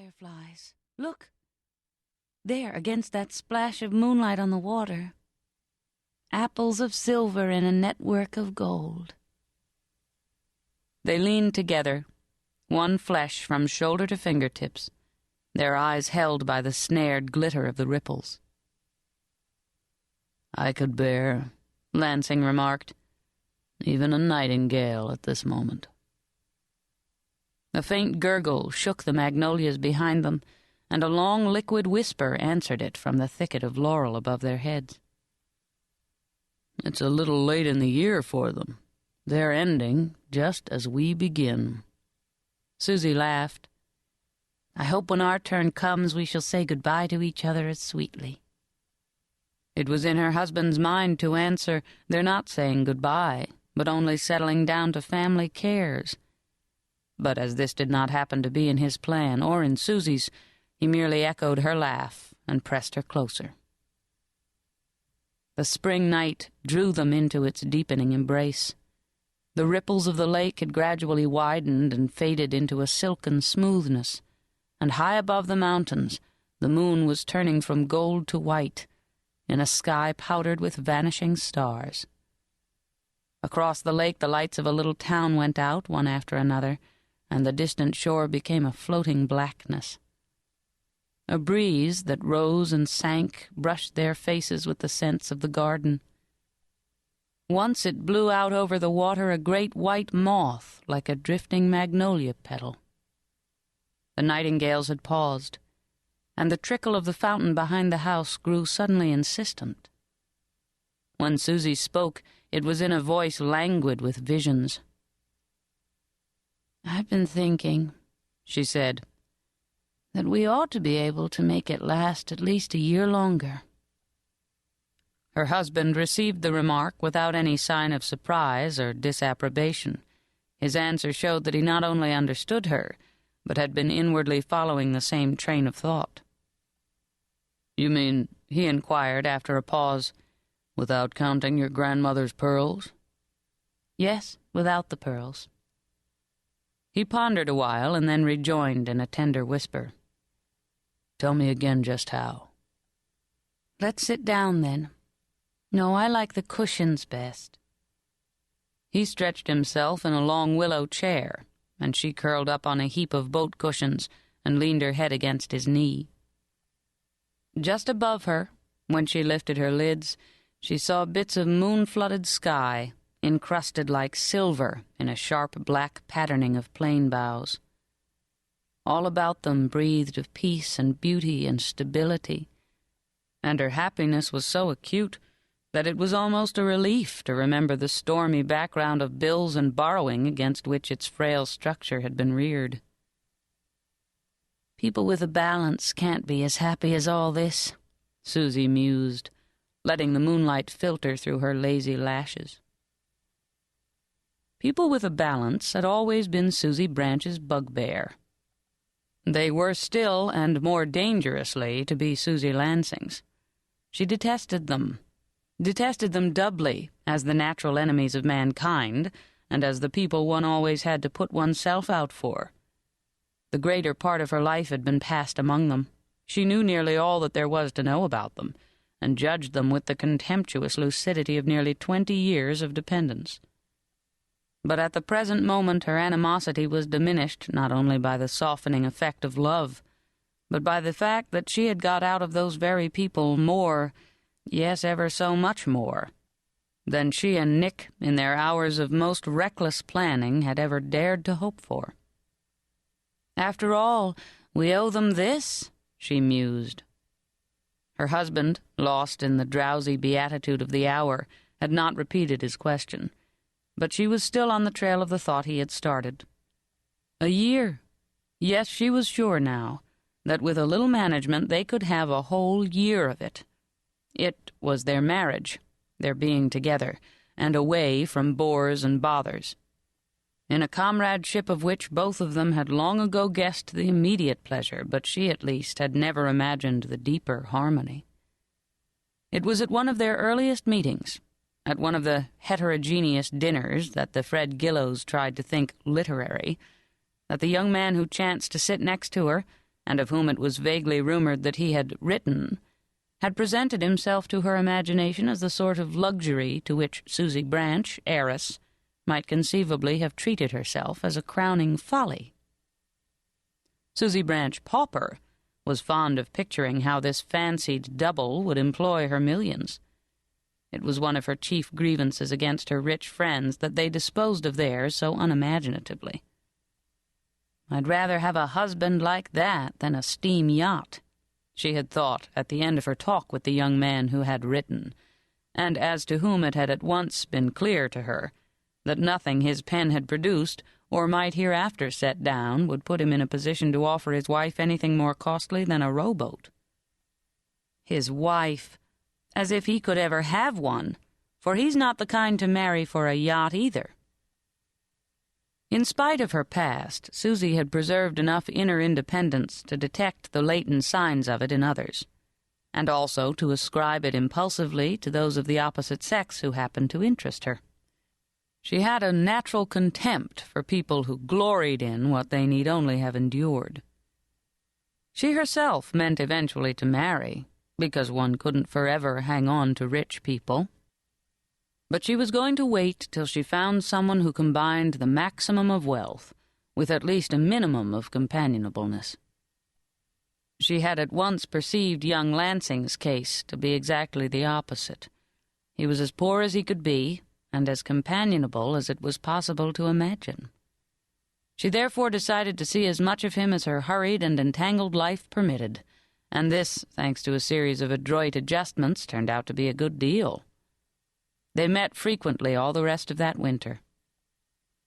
fireflies. Look! There, against that splash of moonlight on the water. Apples of silver in a network of gold. They leaned together, one flesh from shoulder to fingertips, their eyes held by the snared glitter of the ripples. "I could bear," Lansing remarked, "even a nightingale at this moment." A faint gurgle shook the magnolias behind them, and a long liquid whisper answered it from the thicket of laurel above their heads. "It's a little late in the year for them. They're ending just as we begin." Susy laughed. "I hope when our turn comes we shall say goodbye to each other as sweetly." It was in her husband's mind to answer, "They're not saying goodbye, but only settling down to family cares." But as this did not happen to be in his plan or in Susy's, he merely echoed her laugh and pressed her closer. The spring night drew them into its deepening embrace. The ripples of the lake had gradually widened and faded into a silken smoothness, and high above the mountains the moon was turning from gold to white, in a sky powdered with vanishing stars. Across the lake the lights of a little town went out one after another, and the distant shore became a floating blackness. A breeze that rose and sank brushed their faces with the scents of the garden. Once it blew out over the water a great white moth like a drifting magnolia petal. The nightingales had paused, and the trickle of the fountain behind the house grew suddenly insistent. When Susy spoke, it was in a voice languid with visions. "I've been thinking," she said, "that we ought to be able to make it last at least a year longer." Her husband received the remark without any sign of surprise or disapprobation. His answer showed that he not only understood her, but had been inwardly following the same train of thought. "You mean," he inquired after a pause, "without counting your grandmother's pearls?" "Yes, without the pearls." He pondered a while and then rejoined in a tender whisper, "Tell me again just how." "Let's sit down, then. No, I like the cushions best." He stretched himself in a long willow chair, and she curled up on a heap of boat cushions and leaned her head against his knee. Just above her, when she lifted her lids, she saw bits of moon-flooded sky, encrusted like silver in a sharp black patterning of plane boughs. All about them breathed of peace and beauty and stability, and her happiness was so acute that it was almost a relief to remember the stormy background of bills and borrowing against which its frail structure had been reared. "People with a balance can't be as happy as all this," Susy mused, letting the moonlight filter through her lazy lashes. People with a balance had always been Susy Branch's bugbear. They were still, and more dangerously, to be Susy Lansing's. She detested them doubly as the natural enemies of mankind, and as the people one always had to put oneself out for. The greater part of her life had been passed among them. She knew nearly all that there was to know about them, and judged them with the contemptuous lucidity of nearly 20 years of dependence. But at the present moment her animosity was diminished not only by the softening effect of love, but by the fact that she had got out of those very people more, yes, ever so much more, than she and Nick, in their hours of most reckless planning, had ever dared to hope for. "After all, we owe them this," she mused. Her husband, lost in the drowsy beatitude of the hour, had not repeated his question, but she was still on the trail of the thought he had started. A year! Yes, she was sure now that with a little management they could have a whole year of it. It was their marriage, their being together, and away from bores and bothers, in a comradeship of which both of them had long ago guessed the immediate pleasure, but she at least had never imagined the deeper harmony. It was at one of their earliest meetings, at one of the heterogeneous dinners that the Fred Gillows tried to think literary, that the young man who chanced to sit next to her, and of whom it was vaguely rumored that he had written, had presented himself to her imagination as the sort of luxury to which Susy Branch, heiress, might conceivably have treated herself as a crowning folly. Susy Branch, pauper, was fond of picturing how this fancied double would employ her millions. It was one of her chief grievances against her rich friends that they disposed of theirs so unimaginatively. "I'd rather have a husband like that than a steam yacht," she had thought at the end of her talk with the young man who had written, and as to whom it had at once been clear to her that nothing his pen had produced or might hereafter set down would put him in a position to offer his wife anything more costly than a rowboat. His wife, as if he could ever have one, for he's not the kind to marry for a yacht either. In spite of her past, Susy had preserved enough inner independence to detect the latent signs of it in others, and also to ascribe it impulsively to those of the opposite sex who happened to interest her. She had a natural contempt for people who gloried in what they need only have endured. She herself meant eventually to marry, because one couldn't forever hang on to rich people. But she was going to wait till she found someone who combined the maximum of wealth with at least a minimum of companionableness. She had at once perceived young Lansing's case to be exactly the opposite. He was as poor as he could be, and as companionable as it was possible to imagine. She therefore decided to see as much of him as her hurried and entangled life permitted, and this, thanks to a series of adroit adjustments, turned out to be a good deal. They met frequently all the rest of that winter.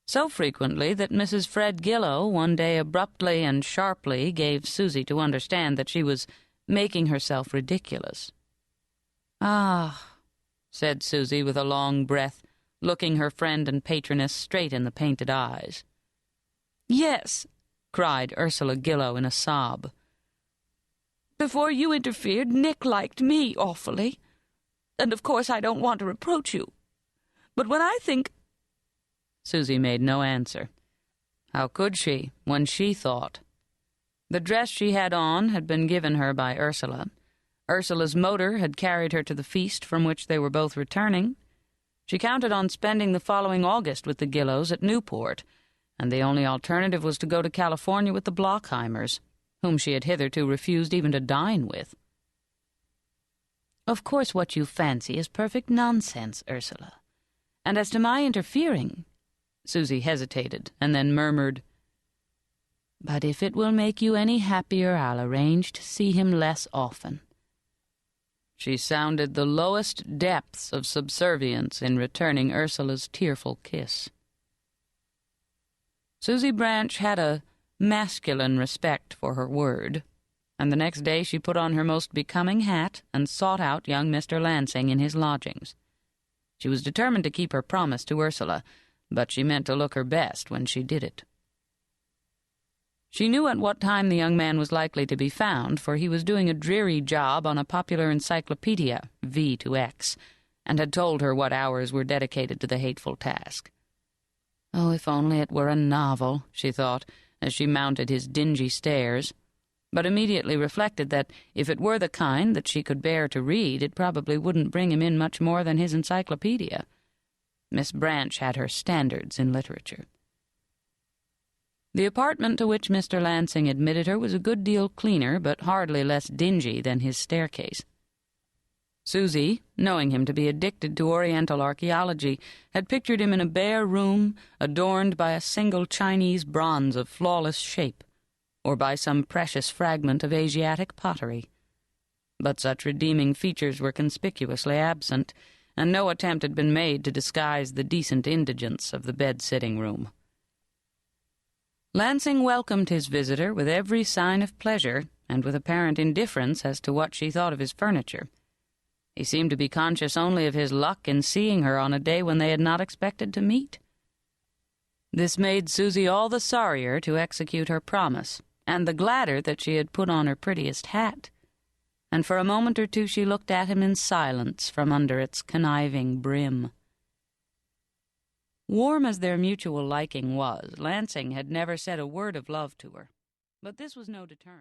So frequently that Mrs. Fred Gillow one day abruptly and sharply gave Susy to understand that she was making herself ridiculous. "Ah," said Susy with a long breath, looking her friend and patroness straight in the painted eyes. "Yes," cried Ursula Gillow in a sob. "Before you interfered, Nick liked me awfully. And of course I don't want to reproach you. But when I think—" Susy made no answer. How could she, when she thought? The dress she had on had been given her by Ursula. Ursula's motor had carried her to the feast from which they were both returning. She counted on spending the following August with the Gillows at Newport, and the only alternative was to go to California with the Blockheimers, whom she had hitherto refused even to dine with. "Of course what you fancy is perfect nonsense, Ursula. And as to my interfering—" Susy hesitated, and then murmured, "But if it will make you any happier, I'll arrange to see him less often." She sounded the lowest depths of subservience in returning Ursula's tearful kiss. Susy Branch had a masculine respect for her word, and the next day she put on her most becoming hat and sought out young Mr. Lansing in his lodgings. She was determined to keep her promise to Ursula, but she meant to look her best when she did it. She knew at what time the young man was likely to be found, for he was doing a dreary job on a popular encyclopedia, V to X, and had told her what hours were dedicated to the hateful task. Oh, if only it were a novel, she thought, as she mounted his dingy stairs, but immediately reflected that if it were the kind that she could bear to read, it probably wouldn't bring him in much more than his encyclopedia. Miss Branch had her standards in literature. The apartment to which Mr. Lansing admitted her was a good deal cleaner, but hardly less dingy than his staircase. Susy, knowing him to be addicted to Oriental archaeology, had pictured him in a bare room adorned by a single Chinese bronze of flawless shape, or by some precious fragment of Asiatic pottery. But such redeeming features were conspicuously absent, and no attempt had been made to disguise the decent indigence of the bed-sitting room. Lansing welcomed his visitor with every sign of pleasure, and with apparent indifference as to what she thought of his furniture. He seemed to be conscious only of his luck in seeing her on a day when they had not expected to meet. This made Susy all the sorrier to execute her promise, and the gladder that she had put on her prettiest hat, and for a moment or two she looked at him in silence from under its conniving brim. Warm as their mutual liking was, Lansing had never said a word of love to her, but this was no deterrent.